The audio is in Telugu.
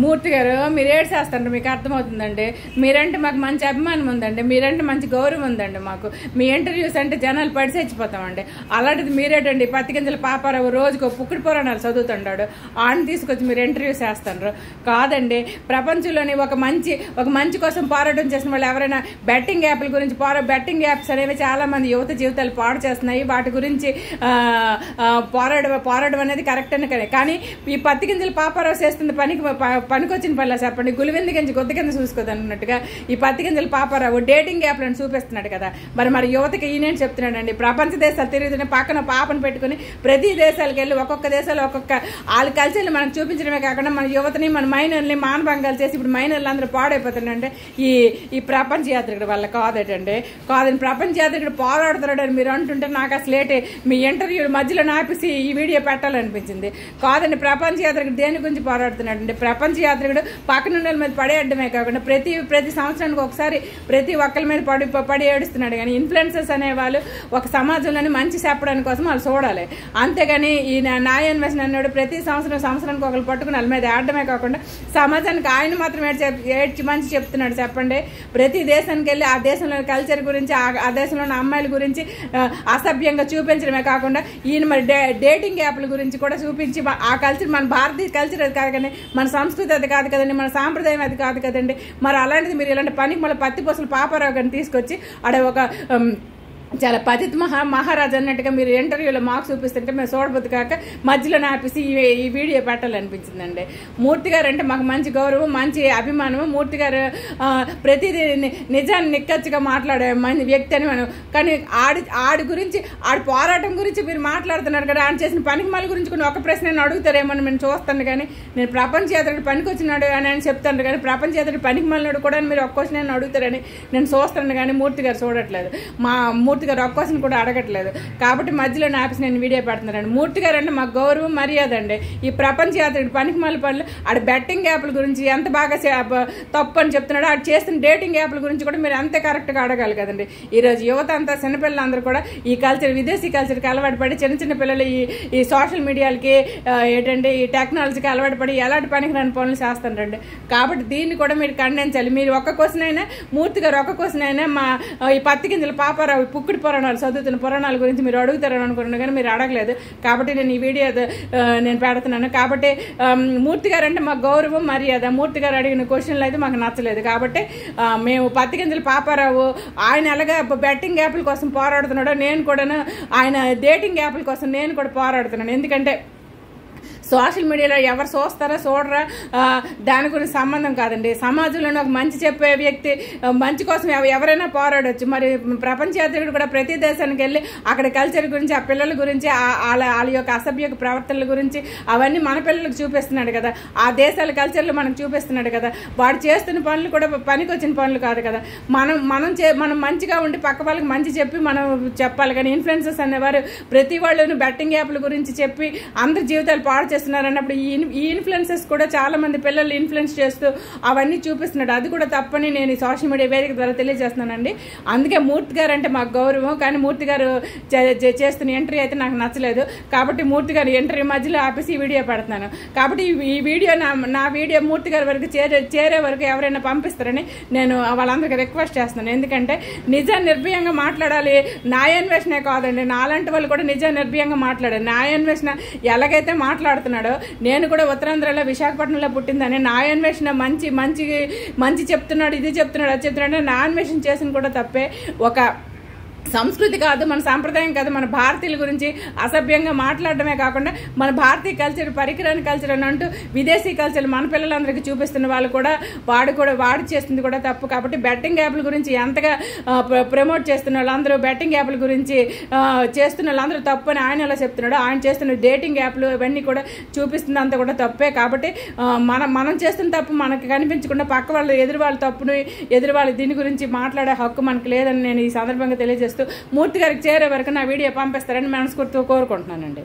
మూర్తి గారు మీరు ఏడ్చేస్తారు, మీకు అర్థమవుతుందండి. మీరంటే మాకు మంచి అభిమానం ఉందండి, మీరంటే మంచి గౌరవం ఉందండి మాకు. మీ ఇంటర్వ్యూస్ అంటే జనాలు పడి చచ్చిపోతామండి. అలాంటిది మీరేటండి పత్తిగింజల పాపారావు రోజుకు పుక్కుడు పురాణాలు చదువుతుంటాడు, ఆయన తీసుకొచ్చి మీరు ఇంటర్వ్యూస్ చేస్తున్నారు. కాదండి, ప్రపంచంలోని ఒక మంచి కోసం పోరాటం చేసిన వాళ్ళు ఎవరైనా బెట్టింగ్ యాప్ల గురించి బెట్టింగ్ యాప్స్ అనేవి చాలా మంది యువత జీవితాలు పాడు చేస్తున్నాయి. వాటి గురించి పోరాడడం అనేది కరెక్ట్ అని, కానీ ఈ పత్తిగింజల పాపారావు చేస్తున్న పనికొచ్చిన పనిలా చెప్పండి. గులివింది గింజ గుద్ద కింద చూసుకోదన్నట్టుగా ఈ పత్తిగింజల పాపారావు డేటింగ్ యాప్లను చూపిస్తున్నాడు కదా. మరి యువతకి ఈయన చెప్తున్నాడండి, ప్రపంచ దేశాలు తిరుగుతున్న పక్కన పాపను పెట్టుకుని ప్రతి దేశాలకు వెళ్ళి ఒక్కొక్క దేశాలు ఒక్కొక్క వాళ్ళ కల్చర్లు మనకు చూపించడమే కాకుండా మన యువతని మన మైనర్ని మానభంగాలు చేసి ఇప్పుడు మైనర్లు అందరూ పాడైపోతున్నాయంటే ఈ ప్రపంచ యాత్రికుడు వల్ల కాదండి. ప్రపంచ యాత్రికుడు పోరాడుతున్నాడని మీరు అంటుంటే నాకు అసలు మీ ఇంటర్వ్యూ మధ్యలో నాపేసి ఈ వీడియో పెట్టాలనిపించింది. కాదండి, ప్రపంచ యాత్రికుడు దేని గురించి పోరాడుతున్నాడండి? ప్రపంచ యాత్రికుడు పక్కన మీద పడేయడమే కాకుండా ప్రతి సంవత్సరానికి ఒకసారి ప్రతి ఒక్కరి మీద పడి ఏడుస్తున్నాడు. కానీ ఇన్ఫ్లుయెన్సర్స్ అనేవాళ్ళు ఒక సమాజంలోని మంచి చెప్పడానికి కోసం వాళ్ళు చూడాలి, అంతేగాని ఈ న్యాయాన్వేషణ అన్నాడు ప్రతి సంవత్సరానికి ఒకరు పట్టుకుని వాళ్ళ మీద ఏడమే కాకుండా సమాజానికి ఆయన మాత్రం ఏడ్చి మంచి చెప్తున్నాడు. చెప్పండి, ప్రతి దేశానికి వెళ్ళి ఆ దేశంలోని కల్చర్ గురించి ఆ దేశంలోని అమ్మాయిల గురించి అసభ్యంగా చూపించడమే కాకుండా ఈయన మరి డేటింగ్ యాప్ల గురించి కూడా చూపించి ఆ కల్చర్ మన భారతీయ కల్చర్ అది కాదు కదండి, మన సంస్కృతి అది కాదు కదండి, మన సాంప్రదాయం అది కాదు కదండి. మరి అలాంటిది మీరు ఇలాంటి పనికి మళ్ళీ పత్తి పొసలు పాపారావు గారిని తీసుకొచ్చి ఆడ ఒక చాలా పతిత్ మహారాజు అన్నట్టుగా మీరు ఇంటర్వ్యూలో మాకు చూపిస్తుంటే మేము చూడబోద్దు కాక మధ్యలో నాపేసి ఈ వీడియో పెట్టాలనిపించిందండి. మూర్తి గారు అంటే మాకు మంచి గౌరవం, మంచి అభిమానము. మూర్తి గారు ప్రతిదీ నిజాన్ని నిక్కచ్చిగా మాట్లాడే మంచి వ్యక్తి అని మనం, కానీ ఆడి గురించి ఆడి పోరాటం గురించి మీరు మాట్లాడుతున్నారు కదా, ఆయన చేసిన పనికి మళ్ళీ గురించి కొన్ని ఒక ప్రశ్న నేను అడుగుతారేమో నేను చూస్తాను. కానీ నేను ప్రపంచ యాత్రుడు పనికి వచ్చినాడు అని ఆయన చెప్తాను, కానీ ప్రపంచ యాత్రుడు పనికి మళ్ళీ కూడా మీరు ఒక్క క్వశ్చన్ నేను అడుగుతారని నేను చూస్తాను. కానీ మూర్తి గారు చూడట్లేదు, మూర్తి గారు ఒక్క క్వశ్చన్ కూడా అడగట్లేదు. కాబట్టి మధ్యలో నాపేసి నేను వీడియో పెడుతున్నానండి. మూర్తి గారు అంటే మాకు గౌరవం, మర్యాద అండి. ఈ ప్రపంచ యాత్రుడు పనికి మళ్ళీ పనులు ఆడ బెట్టింగ్ యాప్ల గురించి ఎంత బాగా తప్పు అని చెప్తున్నాడు, ఆడు చేస్తున్న డేటింగ్ యాప్ల గురించి కూడా మీరు అంతే కరెక్ట్గా అడగాలి కదండి. ఈరోజు యువత అంతా చిన్నపిల్లలందరూ కూడా ఈ కల్చర్ విదేశీ కల్చర్కి అలవాటు పడి చిన్న పిల్లలు ఈ సోషల్ మీడియాలకి ఏంటంటే ఈ టెక్నాలజీకి అలవాటు పడి ఎలాంటి పనికి రాని పనులు చేస్తారండి. కాబట్టి దీన్ని కూడా మీరు ఖండించాలి. మీరు ఒక్క క్వశ్చన్ అయినా మూర్తి గారు ఒక్క క్వశ్చన్ అయినా మా ఈ పత్తిగింజల పాపారావు పుక్కుడు పురాణాలు చదువుతున్న పురాణాల గురించి మీరు అడుగుతారని అనుకున్నాను, కానీ మీరు అడగలేదు. కాబట్టి నేను ఈ వీడియో నేను పెడుతున్నాను. కాబట్టి మూర్తి గారు అంటే మాకు గౌరవం, మర్యాద. మూర్తి గారు అడిగిన క్వశ్చన్లు అయితే మాకు నచ్చలేదు. కాబట్టి మేము పత్తిగింజల పాపారావు ఆయన ఎలాగా బెట్టింగ్ యాప్ల కోసం పోరాడుతున్నాడో నేను కూడా ఆయన డేటింగ్ యాప్ల కోసం నేను కూడా పోరాడుతున్నాను. ఎందుకంటే సోషల్ మీడియాలో ఎవరు చూస్తారా చూడరా దాని గురించి సంబంధం కాదండి. సమాజంలో ఒక మంచి చెప్పే వ్యక్తి మంచి కోసం ఎవరైనా పోరాడొచ్చు. మరి ప్రపంచ యాత్రికుడు కూడా ప్రతి దేశానికి వెళ్ళి అక్కడ కల్చర్ గురించి, ఆ పిల్లల గురించి, వాళ్ళ యొక్క అసభ్య ప్రవర్తనల గురించి అవన్నీ మన పిల్లలకు చూపిస్తున్నాడు కదా, ఆ దేశాల కల్చర్లు మనకు చూపిస్తున్నాడు కదా. వాడు చేస్తున్న పనులు కూడా పనికి వచ్చిన పనులు కాదు కదా. మనం మంచిగా ఉండి పక్క వాళ్ళకి మంచి చెప్పి మనం చెప్పాలి. కానీ ఇన్ఫ్లుయెన్సర్స్ అనేవారు ప్రతి వాళ్ళు బెట్టింగ్ యాప్ల గురించి చెప్పి అందరి జీవితాలు పాడు అన్నప్పుడు ఈ ఇన్ఫ్లుయెన్సెస్ కూడా చాలా మంది పిల్లలు ఇన్ఫ్లుయెన్స్ చేస్తూ అవన్నీ చూపిస్తున్నాడు. అది కూడా తప్పని నేను ఈ సోషల్ మీడియా వేదిక ద్వారా తెలియజేస్తున్నానండి. అందుకే మూర్తి గారు అంటే మాకు గౌరవం, కానీ మూర్తి గారు చేస్తున్న ఇంటర్వ్యూ అయితే నాకు నచ్చలేదు. కాబట్టి మూర్తి గారు ఇంటర్వ్యూ మధ్యలో ఆపేసి ఈ వీడియో పెడుతున్నాను. కాబట్టి ఈ వీడియో నా వీడియో మూర్తి గారి వరకు చేరే వరకు ఎవరైనా పంపిస్తారని నేను వాళ్ళందరికీ రిక్వెస్ట్ చేస్తున్నాను. ఎందుకంటే నిజాన్ని నిర్భయంగా మాట్లాడాలి. న్యాయాన్వేషణే కాదండి, నాలాంటి వాళ్ళు కూడా నిజాన్ని నిర్భయంగా మాట్లాడాలి. న్యాయాన్వేషణ ఎలాగైతే మాట్లాడుతున్నాడో నేను కూడా ఉత్తరాంధ్రలో విశాఖపట్నంలో పుట్టిందని న్యాయాన్వేషణ మంచి చెప్తున్నాడు, ఇది చెప్తున్నాడు, అది చెప్తున్నాడు. న్యాయాన్వేషణ చేసిన కూడా తప్పే. ఒక సంస్కృతి కాదు, మన సాంప్రదాయం కాదు, మన భారతీయుల గురించి అసభ్యంగా మాట్లాడడమే కాకుండా మన భారతీయ కల్చర్ పరికరాని కల్చర్ అని అంటూ విదేశీ కల్చర్ మన పిల్లలందరికీ చూపిస్తున్న వాళ్ళు కూడా వాడు చేస్తుంది కూడా తప్పు. కాబట్టి బెట్టింగ్ యాప్ల గురించి ఎంతగా ప్రమోట్ చేస్తున్న వాళ్ళందరూ బెట్టింగ్ యాప్ల గురించి చేస్తున్న వాళ్ళందరూ తప్పు అని ఆయన ఎలా చెప్తున్నాడు. ఆయన చేస్తున్న డేటింగ్ యాప్లు ఇవన్నీ కూడా చూపిస్తుంది అంతా కూడా తప్పే. కాబట్టి మనం చేస్తున్న తప్పు మనకు కనిపించకుండా పక్క వాళ్ళు ఎదురు వాళ్ళు దీని గురించి మాట్లాడే హక్కు మనకు లేదని నేను ఈ సందర్భంగా తెలియజేస్తాను. మూర్తి గారికి చేరే వరకు నా వీడియో పంపిస్తారని మనస్ఫూర్తిగా కోరుకుంటున్నానండి.